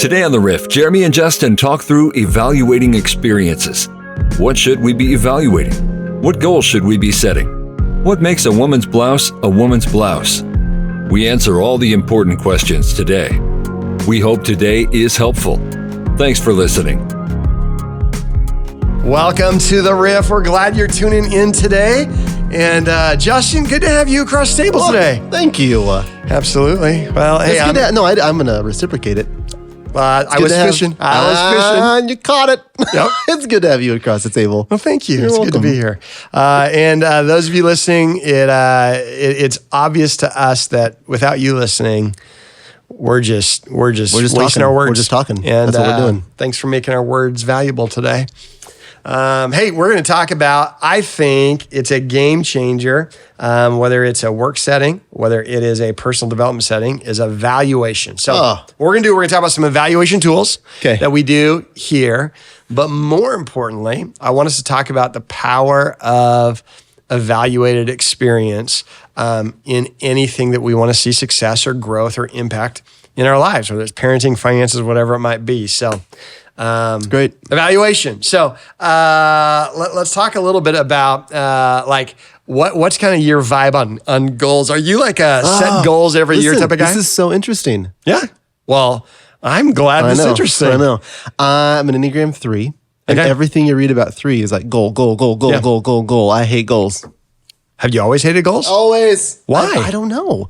Today on The Riff, Jeremy and Justin talk through evaluating experiences. What should we be evaluating? What goals should we be setting? What makes a woman's blouse a woman's blouse? We answer all the important questions today. We hope today is helpful. Thanks for listening. Welcome to The Riff. We're glad you're tuning in today. And Justin, good to have you across the table today. Thank you. Absolutely. Well, hey, I'm going to reciprocate it. I was fishing. You caught it. Yep. It's good to have you across the table. Well, thank you. You're It's welcome. good to be here. And those of you listening, it's obvious to us that without you listening, we're just wasting talking. our words. We're just talking. And that's what we're doing. Thanks for making our words valuable today. Hey, we're going to talk about, I think it's a game changer, whether it's a work setting, whether it is a personal development setting, is evaluation. So what we're going to talk about some evaluation tools that we do here. But more importantly, I want us to talk about the power of evaluated experience in anything that we want to see success or growth or impact in our lives, whether it's parenting, finances, whatever it might be. So great. Evaluation. So let's talk a little bit about what's kind of your vibe on goals. Are you like a set goals every year type of guy? This is so interesting. Yeah. Well, I'm glad this is interesting. I know. I'm an Enneagram 3. And everything you read about 3 is like goal. Goal. I hate goals. Have you always hated goals? Always. Why? I don't know.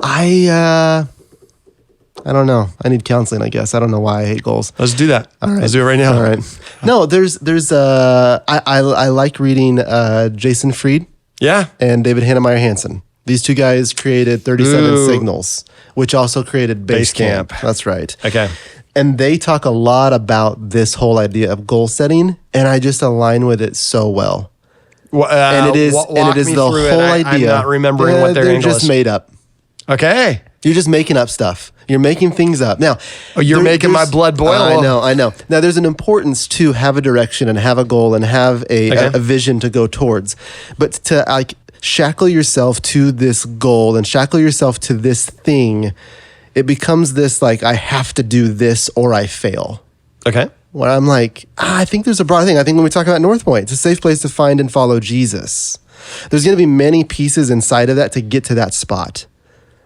I don't know. I need counseling, I guess. I don't know why I hate goals. Let's do that. All right. Let's do it right now. All right. No, I like reading Jason Fried. Yeah. And David Hannemeyer Hansen. These two guys created 37 Signals, which also created Basecamp. That's right. Okay. And they talk a lot about this whole idea of goal setting, and I just align with it so well. And it is the whole idea. I'm not remembering what their they're angle just is. made up. Okay. You're just making up stuff. You're making things up. Now, you're making my blood boil. I know. Now, there's an importance to have a direction and have a goal and have a vision to go towards. But to shackle yourself to this goal and shackle yourself to this thing, it becomes this I have to do this or I fail. Okay. Where I'm I think there's a broader thing. I think when we talk about North Point, it's a safe place to find and follow Jesus. There's going to be many pieces inside of that to get to that spot.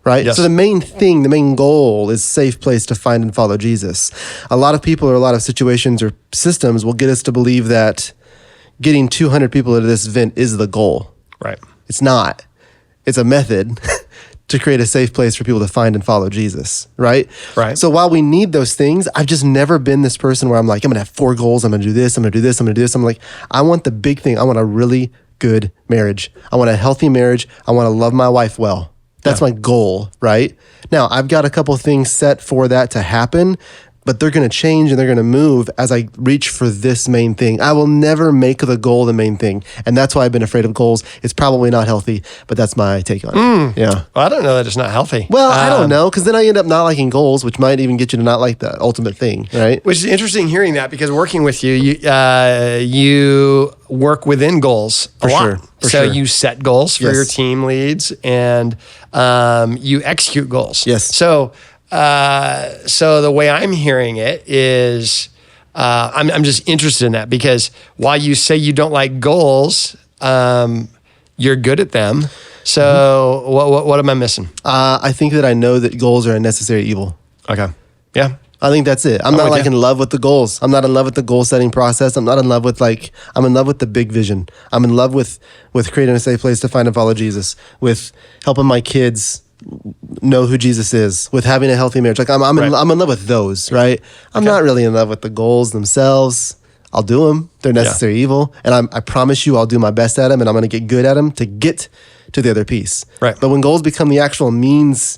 Right? Yes. So the main goal is safe place to find and follow Jesus. A lot of people or a lot of situations or systems will get us to believe that getting 200 people into this event is the goal. Right. It's not. It's a method to create a safe place for people to find and follow Jesus. Right? Right. So while we need those things, I've just never been this person where I'm I'm going to have 4 goals. I'm going to do this. I'm going to do this. I'm going to do this. I'm I want the big thing. I want a really good marriage. I want a healthy marriage. I want to love my wife well. That's my goal, right? Now, I've got a couple things set for that to happen, but they're going to change and they're going to move as I reach for this main thing. I will never make the goal the main thing, and that's why I've been afraid of goals. It's probably not healthy, but that's my take on it. Yeah. Well, I don't know that it's not healthy. Well, I don't know, because then I end up not liking goals, which might even get you to not like the ultimate thing, right? Which is interesting hearing that, because working with you, you work within goals a lot. So you set goals for your team leads, and you execute goals. Yes. So the way I'm hearing it is, I'm just interested in that, because while you say you don't like goals, you're good at them. So what am I missing? I think that I know that goals are a necessary evil. Okay. Yeah. I think that's it. I'm not in love with the goals. I'm not in love with the goal setting process. I'm not in love with I'm in love with the big vision. I'm in love with creating a safe place to find and follow Jesus, with helping my kids know who Jesus is, with having a healthy marriage. I'm in love with those, right? I'm not really in love with the goals themselves. I'll do them. They're necessary evil. And I promise you I'll do my best at them, and I'm going to get good at them to get to the other piece. Right. But when goals become the actual means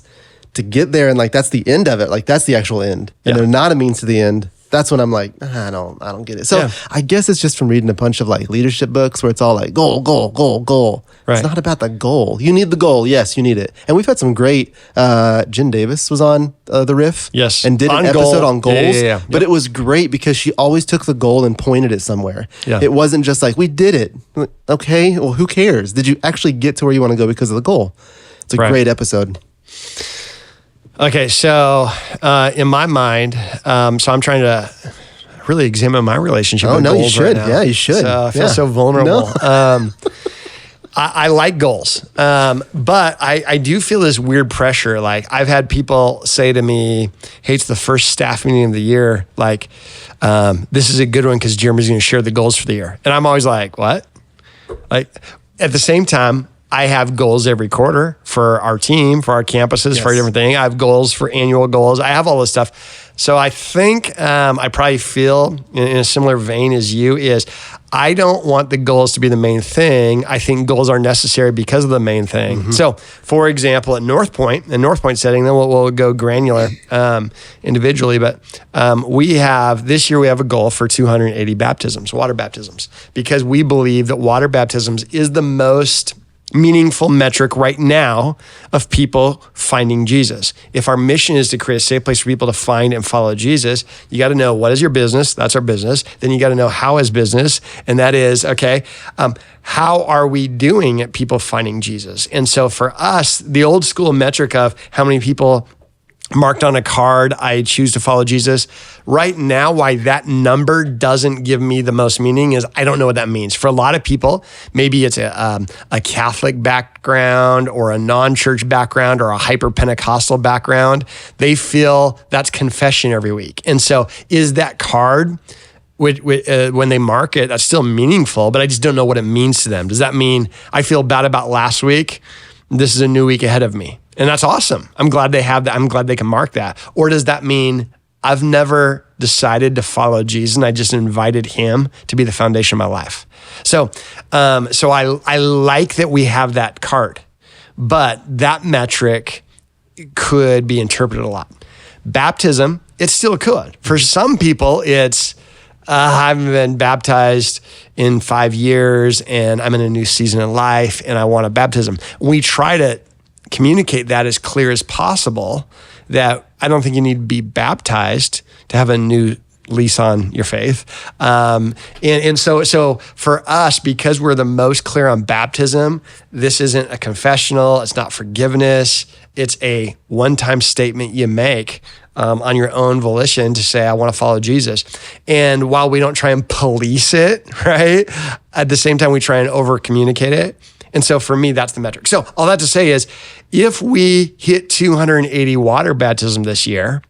to get there, and that's the end of it, that's the actual end, and they're not a means to the end, that's when I'm I don't get it. So I guess it's just from reading a bunch of leadership books where it's all goal. Right. It's not about the goal. You need the goal. Yes, you need it. And we've had some great, Jen Davis was on the Riff. Yes. And did an episode on goals. Yeah. But it was great because she always took the goal and pointed it somewhere. Yeah. It wasn't just we did it. Okay, well, who cares? Did you actually get to where you want to go because of the goal? It's a great episode. Okay, so in my mind, so I'm trying to really examine my relationship with goals. You should. Right now. Yeah, you should. So I feel so vulnerable. No. I like goals, but I do feel this weird pressure. Like I've had people say to me, hey, it's the first staff meeting of the year. Like, this is a good one because Jeremy's going to share the goals for the year. And I'm always like, what? Like at the same time, I have goals every quarter for our team, for our campuses, for a different thing. I have goals for annual goals. I have all this stuff. So I think I probably feel in a similar vein as you is I don't want the goals to be the main thing. I think goals are necessary because of the main thing. Mm-hmm. So for example, at North Point setting, then we'll go granular individually, but this year we have a goal for 280 baptisms, water baptisms, because we believe that water baptisms is the most meaningful metric right now of people finding Jesus. If our mission is to create a safe place for people to find and follow Jesus, you got to know what is your business. That's our business. Then you got to know how is business. And that is, how are we doing at people finding Jesus? And so for us, the old school metric of how many people marked on a card, I choose to follow Jesus. Right now, why that number doesn't give me the most meaning is I don't know what that means. For a lot of people, maybe it's a Catholic background or a non-church background or a hyper-Pentecostal background. They feel that's confession every week. And so is that card, when they mark it, that's still meaningful, but I just don't know what it means to them. Does that mean I feel bad about last week? This is a new week ahead of me. And that's awesome. I'm glad they have that. I'm glad they can mark that. Or does that mean I've never decided to follow Jesus and I just invited him to be the foundation of my life? So I like that we have that card, but that metric could be interpreted a lot. Baptism, it still could. For some people, it's, I haven't been baptized in 5 years and I'm in a new season in life and I want a baptism. We try to communicate that as clear as possible, that I don't think you need to be baptized to have a new lease on your faith. And so for us, because we're the most clear on baptism, this isn't a confessional, it's not forgiveness, it's a one-time statement you make on your own volition to say, I want to follow Jesus. And while we don't try and police it, right, at the same time, we try and over-communicate it. And so for me, that's the metric. So all that to say is, if we hit 280 water baptism this year,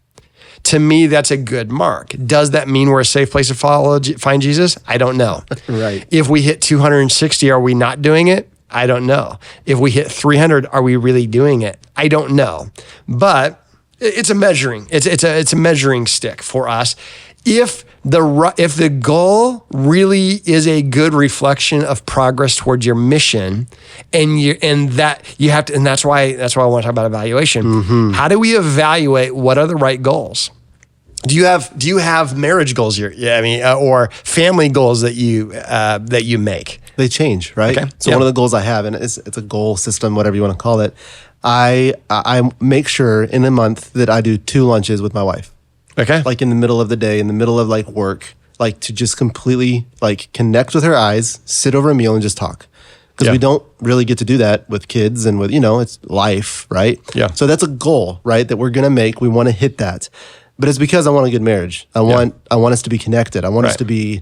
to me, that's a good mark. Does that mean we're a safe place to find Jesus? I don't know. Right. If we hit 260, are we not doing it? I don't know. If we hit 300, are we really doing it? I don't know. But it's a measuring. It's a measuring stick for us. If the goal really is a good reflection of progress towards your mission, and that's why I want to talk about evaluation. Mm-hmm. How do we evaluate what are the right goals? Do you have marriage goals or family goals that you make? They change, right? Okay. So one of the goals I have, and it's a goal system, whatever you want to call it. I make sure in a month that I do 2 lunches with my wife. Okay. Like in the middle of the day, in the middle of like work, like to just completely like connect with her eyes, sit over a meal and just talk. Because we don't really get to do that with kids and with, it's life, right? Yeah. So that's a goal, right? That we're going to make. We want to hit that. But it's because I want a good marriage. I want us to be connected. I want us to be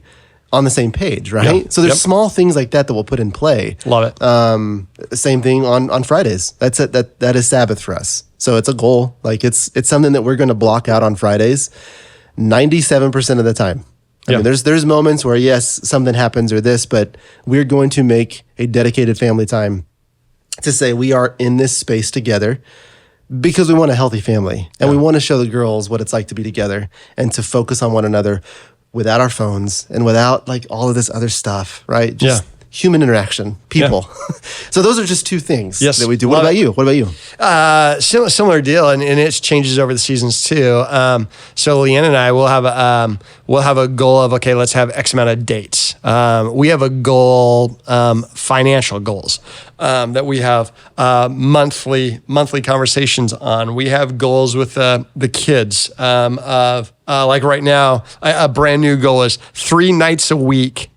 on the same page, right? Yeah. So there's small things like that we'll put in play. Love it. Same thing on Fridays. That's it. That is Sabbath for us. So it's a goal. Like it's something that we're going to block out on Fridays 97% of the time. I mean, there's moments where yes, something happens or this, but we're going to make a dedicated family time to say we are in this space together because we want a healthy family and we want to show the girls what it's like to be together and to focus on one another without our phones and without like all of this other stuff, right? Just human interaction, people. Yeah. So those are just 2 things that we do. What about you? Similar deal, and it changes over the seasons too. So Leanne and I will have a goal of, okay, let's have X amount of dates. We have a goal, financial goals, that we have monthly conversations on. We have goals with the kids of like right now, a brand new goal is 3 nights a week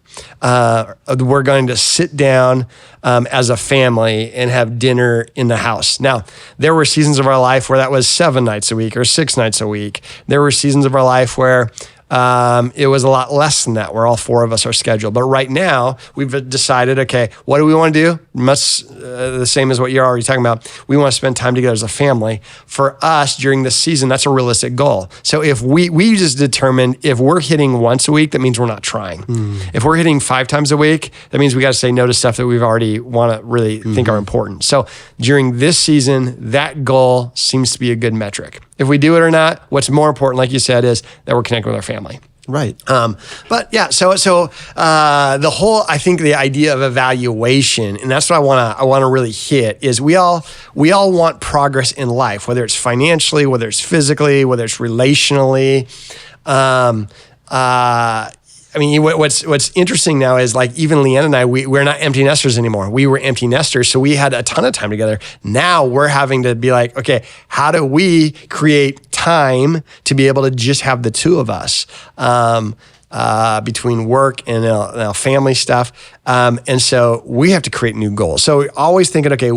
we're going to sit down as a family and have dinner in the house. Now, there were seasons of our life where that was 7 nights a week or 6 nights a week. There were seasons of our life where it was a lot less than that, where all 4 of us are scheduled. But right now, we've decided, okay, what do we want to do? Much the same as what you're already talking about. We want to spend time together as a family. For us, during this season, that's a realistic goal. So if we just determined if we're hitting once a week, that means we're not trying. If we're hitting 5 times a week, that means we got to say no to stuff that we've already want to really think are important. So during this season, that goal seems to be a good metric. If we do it or not, what's more important, like you said, is that we're connecting with our family. Right. But yeah, so the whole, I think the idea of evaluation, and that's what I want to really hit, is we all want progress in life, whether it's financially, whether it's physically, whether it's relationally. I mean, what's interesting now is, like, even Leanne and I, we're not empty nesters anymore. We were empty nesters, so we had a ton of time together. Now we're having to be like, okay, how do we create time to be able to just have the 2 of us between work and family stuff? And so we have to create new goals. So always thinking, okay,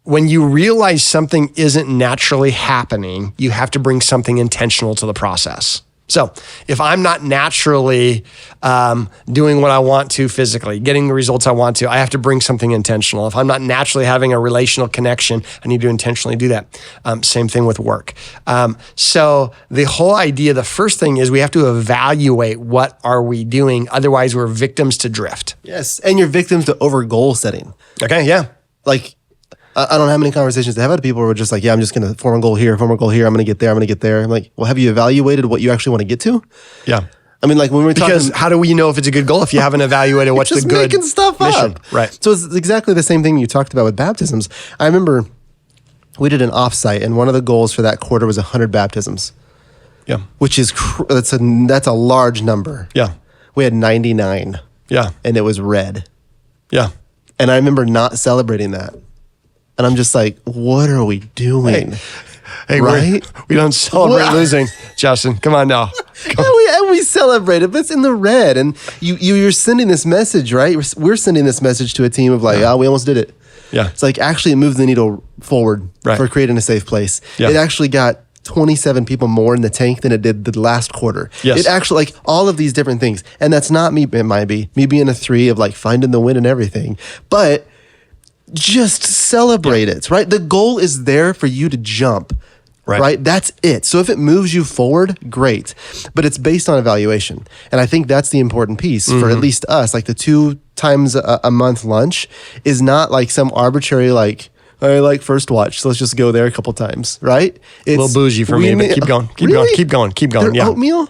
when you realize something isn't naturally happening, you have to bring something intentional to the process. So if I'm not naturally doing what I want to physically, getting the results I want to, I have to bring something intentional. If I'm not naturally having a relational connection, I need to intentionally do that. Same thing with work. So the whole idea, the first thing is we have to evaluate what are we doing. Otherwise, we're victims to drift. Yes. And you're victims to over goal setting. Okay, yeah. Like, I don't know how many conversations to have with people who are just like, yeah, I'm just going to form a goal here. I'm going to get there. I'm like, well, have you evaluated what you actually want to get to? Yeah. I mean, like, when we're because how do we know if it's a good goal if you haven't evaluated what's the good making stuff mission? Up. Right. So it's exactly the same thing you talked about with baptisms. I remember we did an offsite, and one of the goals for that quarter was 100 baptisms. Yeah. Which is, that's a large number. Yeah. We had 99. Yeah. And it was red. Yeah. And I remember not celebrating that. And I'm just like, what are we doing? Hey, right? We don't celebrate losing, Justin. Come on now. And we celebrate it, but it's in the red. And you're sending this message, right? We're sending this message to a team of like, we almost did it. Yeah. It's like, actually it moved the needle forward for creating a safe place. Yeah. It actually got 27 people more in the tank than it did the last quarter. Yes. It actually, like, all of these different things. And that's not me, it might be me being a 3 of like finding the win and everything. But just celebrate it, right? The goal is there for you to jump, right? That's it. So if it moves you forward, great. But it's based on evaluation. And I think that's the important piece for at least us. Like, the 2 times a month lunch is not like some arbitrary, like, I like First Watch, so let's just go there a couple times, right? It's a little bougie for me, but keep going. Keep going. Their oatmeal?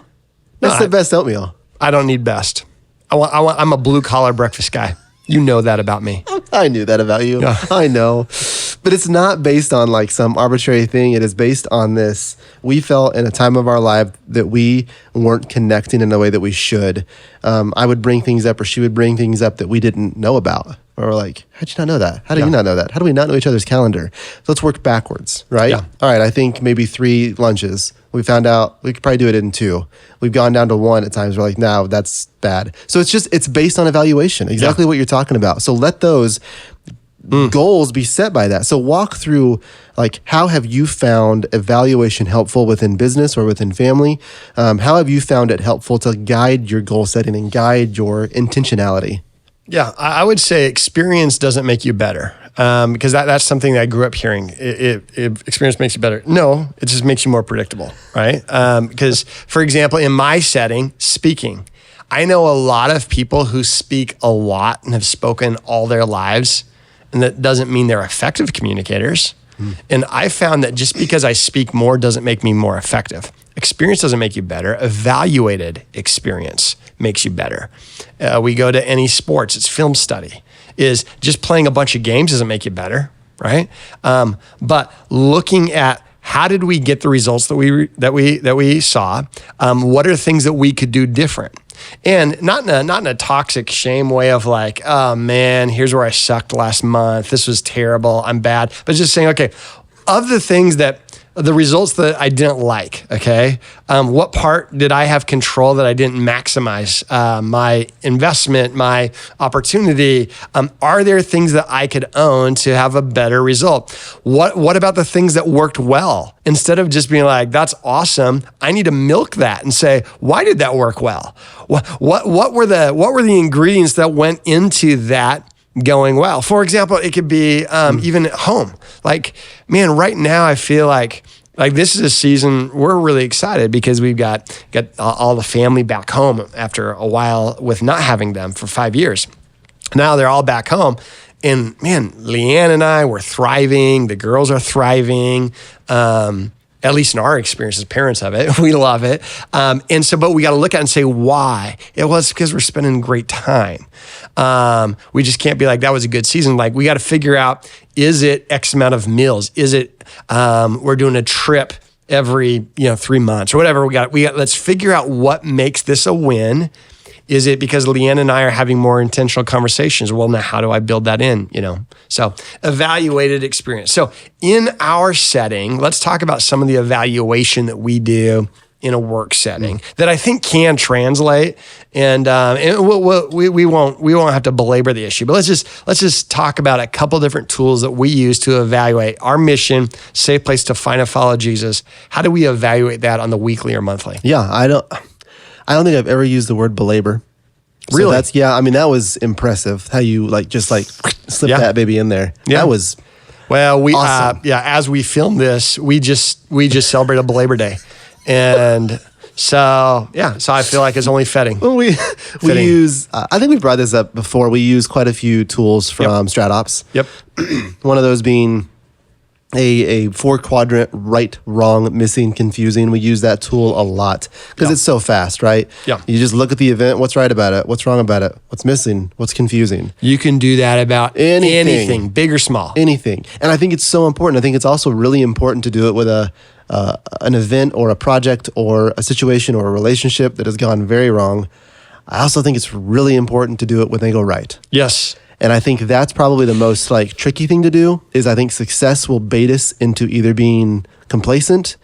That's the best oatmeal. I don't need best. I'm a blue collar breakfast guy. You know that about me. I knew that about you. Yeah. I know. But it's not based on like some arbitrary thing. It is based on this. We felt in a time of our life that we weren't connecting in the way that we should. I would bring things up, or she would bring things up that we didn't know about. Or we're like, how'd you not know that? How do you not know that? How do we not know each other's calendar? So let's work backwards, right? Yeah. All right, I think maybe 3 lunches. We found out we could probably do it in 2. We've gone down to 1 at times. We're like, no, that's bad. So it's based on evaluation, exactly what you're talking about. So let those goals be set by that. So walk through, like, how have you found evaluation helpful within business or within family? How have you found it helpful to guide your goal setting and guide your intentionality? Yeah, I would say experience doesn't make you better, because that's something that I grew up hearing. Experience makes you better. No, it just makes you more predictable, right? Because, for example, in my setting, speaking, I know a lot of people who speak a lot and have spoken all their lives, and that doesn't mean they're effective communicators. And I found that just because I speak more doesn't make me more effective. Experience doesn't make you better. Evaluated experience makes you better. We go to any sports, it's film study. Is just playing a bunch of games doesn't make you better, right? But looking at how did we get the results that we saw? What are things that we could do different? And not in a toxic shame way of like, oh man, here's where I sucked last month. This was terrible. I'm bad. But just saying, okay, of the things that the results that I didn't like? Okay. What part did I have control that I didn't maximize? My investment, my opportunity. Are there things that I could own to have a better result? What about the things that worked well? Instead of just being like, that's awesome, I need to milk that and say, why did that work well? What were the ingredients that went into that going well? For example, it could be even at home. Like, man, right now I feel like this is a season we're really excited because we've got all the family back home after a while with not having them for 5 years. Now they're all back home. And man, Leanne and I were thriving. The girls are thriving. At least in our experience as parents of it, we love it. But we got to look at it and say, why? It was because we're spending great time. We just can't be like, that was a good season. Like, we got to figure out, is it X amount of meals? Is it, we're doing a trip every, 3 months or whatever. Let's figure out what makes this a win. Is it because Leanne and I are having more intentional conversations? Well, now how do I build that in? So evaluated experience. So in our setting, let's talk about some of the evaluation that we do in a work setting that I think can translate. And we won't have to belabor the issue, but let's just talk about a couple different tools that we use to evaluate our mission, safe place to find and follow Jesus. How do we evaluate that on the weekly or monthly? Yeah, I don't think I've ever used the word belabor. So Really? that was impressive how you slip that baby in there. Yeah. That was well, awesome. As we film this, we just celebrated Belabor Day. And so I feel like it's only fitting. Well, we use, I think we've brought this up before. We use quite a few tools from StratOps. Yep. One of those being a 4-quadrant, right, wrong, missing, confusing. We use that tool a lot because it's so fast, right? Yeah. You just look at the event, what's right about it, what's wrong about it, what's missing, what's confusing. You can do that about anything, big or small. Anything. And I think it's so important. I think it's also really important to do it with an event or a project or a situation or a relationship that has gone very wrong. I also think it's really important to do it when they go right. Yes. And I think that's probably the most tricky thing to do is I think success will bait us into either being complacent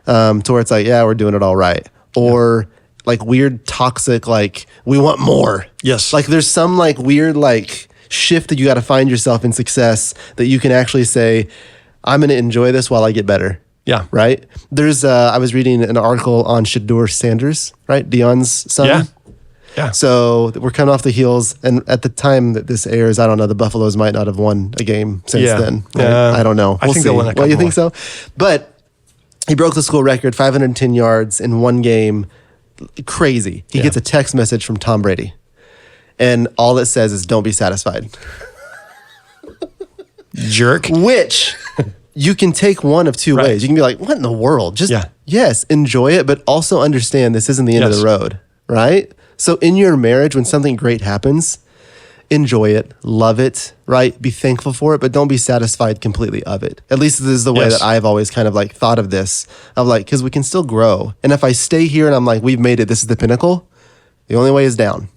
to where it's we're doing it all right. Or weird toxic, we want more. Yes. There's some weird shift that you got to find yourself in success that you can actually say, I'm going to enjoy this while I get better. Yeah. Right? There's, I was reading an article on Shedeur Sanders, right? Dion's son. Yeah. Yeah. So we're coming off the heels, and at the time that this airs, I don't know, the Buffaloes might not have won a game since then. Right? I don't know. I think they'll win a couple. Well, you think so? But he broke the school record, 510 yards in one game. Crazy. He gets a text message from Tom Brady, and all it says is, "Don't be satisfied." Jerk. Which you can take one of two ways. You can be like, "What in the world?" Just yes, enjoy it, but also understand this isn't the end of the road, right? So in your marriage, when something great happens, enjoy it, love it, right? Be thankful for it, but don't be satisfied completely of it. At least this is the way that I've always kind of thought of this, of because we can still grow. And if I stay here and I'm we've made it, this is the pinnacle, the only way is down.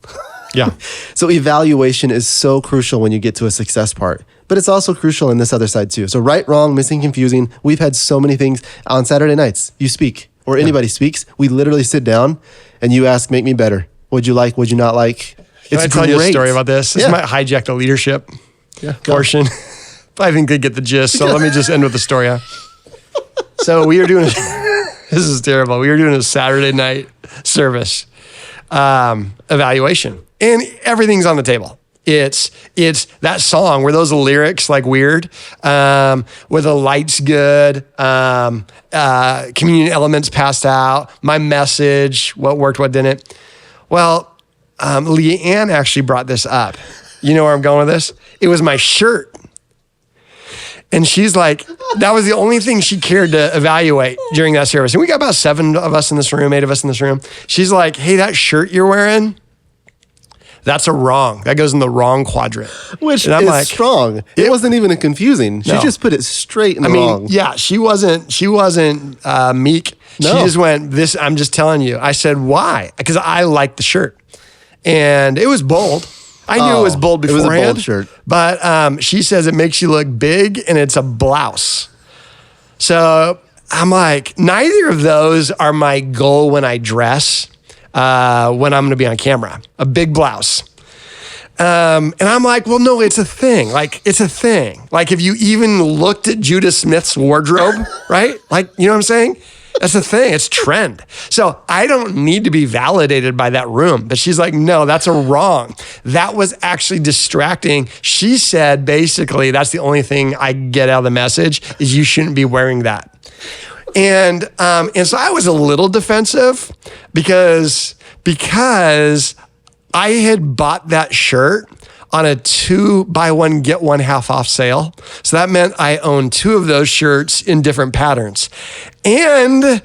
Yeah. So evaluation is so crucial when you get to a success part, but it's also crucial in this other side too. So right, wrong, missing, confusing. We've had so many things on Saturday nights. You speak or anybody speaks. We literally sit down and you ask, make me better. What'd you like? What'd you not like? Can I tell you a story about this? This might hijack the leadership portion. But I think they get the gist. So let me just end with the story. So we were doing, this is terrible. We were doing a Saturday night service evaluation, and everything's on the table. It's that song where those lyrics weird, where the light's good, communion elements passed out, my message, what worked, what didn't. Well, Leanne actually brought this up. You know where I'm going with this? It was my shirt. And she's like, that was the only thing she cared to evaluate during that service. And we got about 7 of us in this room, 8 of us in this room. She's like, hey, that shirt you're wearing, that's a wrong. That goes in the wrong quadrant. Which is strong. It wasn't even a confusing. She just put it straight in the wrong. Yeah, she wasn't meek. No. She just went, this, I'm just telling you. I said, why? Because I liked the shirt. And it was bold. I knew it was bold beforehand. It was a bold shirt. But she says it makes you look big and it's a blouse. So I'm like, neither of those are my goal when I dress, when I'm going to be on camera, a big blouse. And I'm like, well, no, it's a thing. Like, it's a thing. Like, if you even looked at Judah Smith's wardrobe, right? Like, you know what I'm saying? That's a thing. It's trend. So I don't need to be validated by that room. But she's like, no, that's a wrong. That was actually distracting. She said, basically, that's the only thing I get out of the message is you shouldn't be wearing that. And so I was a little defensive because I had bought that shirt on a 2-buy-1 get 1 half off sale. So that meant I owned 2 of those shirts in different patterns. And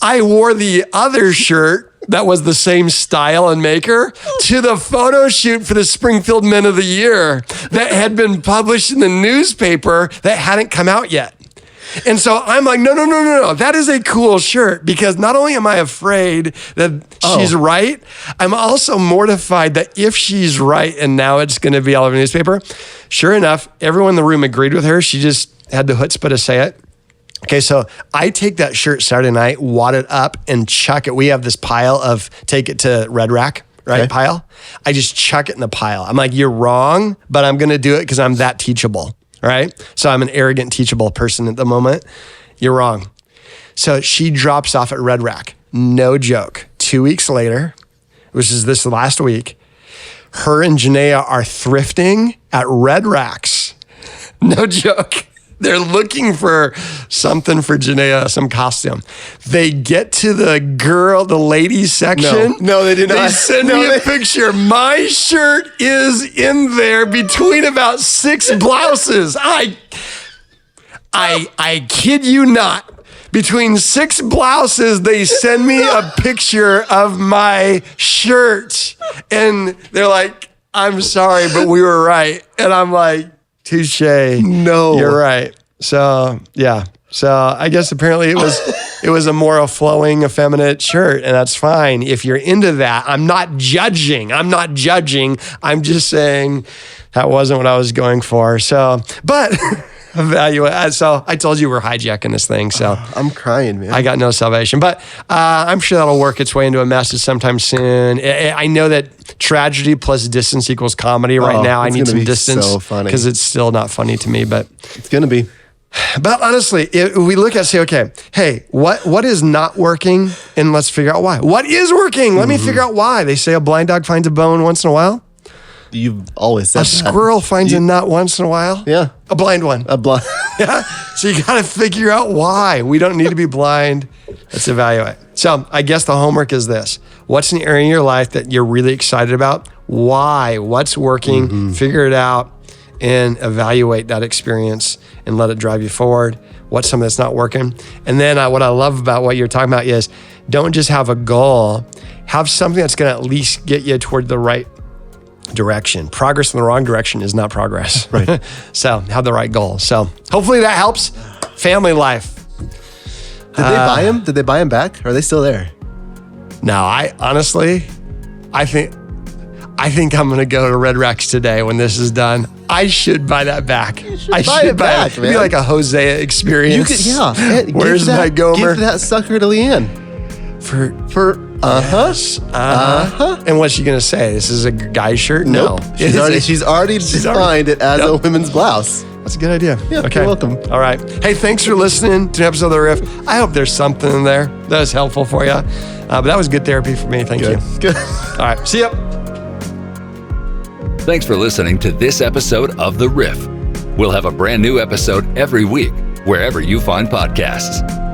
I wore the other shirt that was the same style and maker to the photo shoot for the Springfield Men of the Year that had been published in the newspaper that hadn't come out yet. And so I'm like, no. That is a cool shirt because not only am I afraid that she's right, I'm also mortified that if she's right and now it's going to be all over the newspaper. Sure enough, everyone in the room agreed with her. She just had the chutzpah to say it. Okay, so I take that shirt Saturday night, wad it up and chuck it. We have this pile of take it to Red Rack, right? Okay. Pile. I just chuck it in the pile. I'm like, you're wrong, but I'm going to do it because I'm that teachable. Right? So I'm an arrogant, teachable person at the moment. You're wrong. So she drops off at Red Rack. No joke. 2 weeks later, which is this last week, her and Janaea are thrifting at Red Racks. No joke. They're looking for something for Janaea, some costume. They get to the ladies section. No, they did not. They send me a picture. My shirt is in there between about 6 blouses. I kid you not. Between 6 blouses, they send me a picture of my shirt. And they're like, I'm sorry, but we were right. And I'm like, touche. No. You're right. So, yeah. So I guess apparently it was a more flowing, effeminate shirt, and that's fine. If you're into that, I'm not judging. I'm just saying that wasn't what I was going for. So, but evaluate. So I told you we're hijacking this thing. So I'm crying, man. I got no salvation, but I'm sure that'll work its way into a message sometime soon. I know that tragedy plus distance equals comedy right now. I need some distance because it's still not funny to me, but it's going to be. But honestly, if we look at, say, okay, hey, what is not working? And let's figure out why. What is working? Let me figure out why. They say a blind dog finds a bone once in a while. You've always said a squirrel finds a nut once in a while. Yeah. A blind one. Yeah. So you got to figure out why. We don't need to be blind. Let's evaluate. So I guess the homework is this. What's an area in your life that you're really excited about? Why? What's working? Figure it out and evaluate that experience and let it drive you forward. What's something that's not working? And then what I love about what you're talking about is don't just have a goal. Have something that's going to at least get you toward the right direction. Progress in the wrong direction is not progress. Right. So have the right goal. So hopefully that helps. Family life. Did they buy him? Did they buy him back? Or are they still there? No, I think I'm going to go to Red Racks today when this is done. I should buy that back. I should buy it. It'd be like a Hosea experience. Where's my Gomer? Give that sucker to Leanne. And what's she gonna say? This is a guy's shirt? Nope. No. She's already defined it as a women's blouse. That's a good idea. Yeah, okay. You're welcome. All right. Hey, thanks for listening to an episode of The Riff. I hope there's something in there that was helpful for you. But that was good therapy for me. Thank you. Good. All right. See ya. Thanks for listening to this episode of The Riff. We'll have a brand new episode every week, wherever you find podcasts.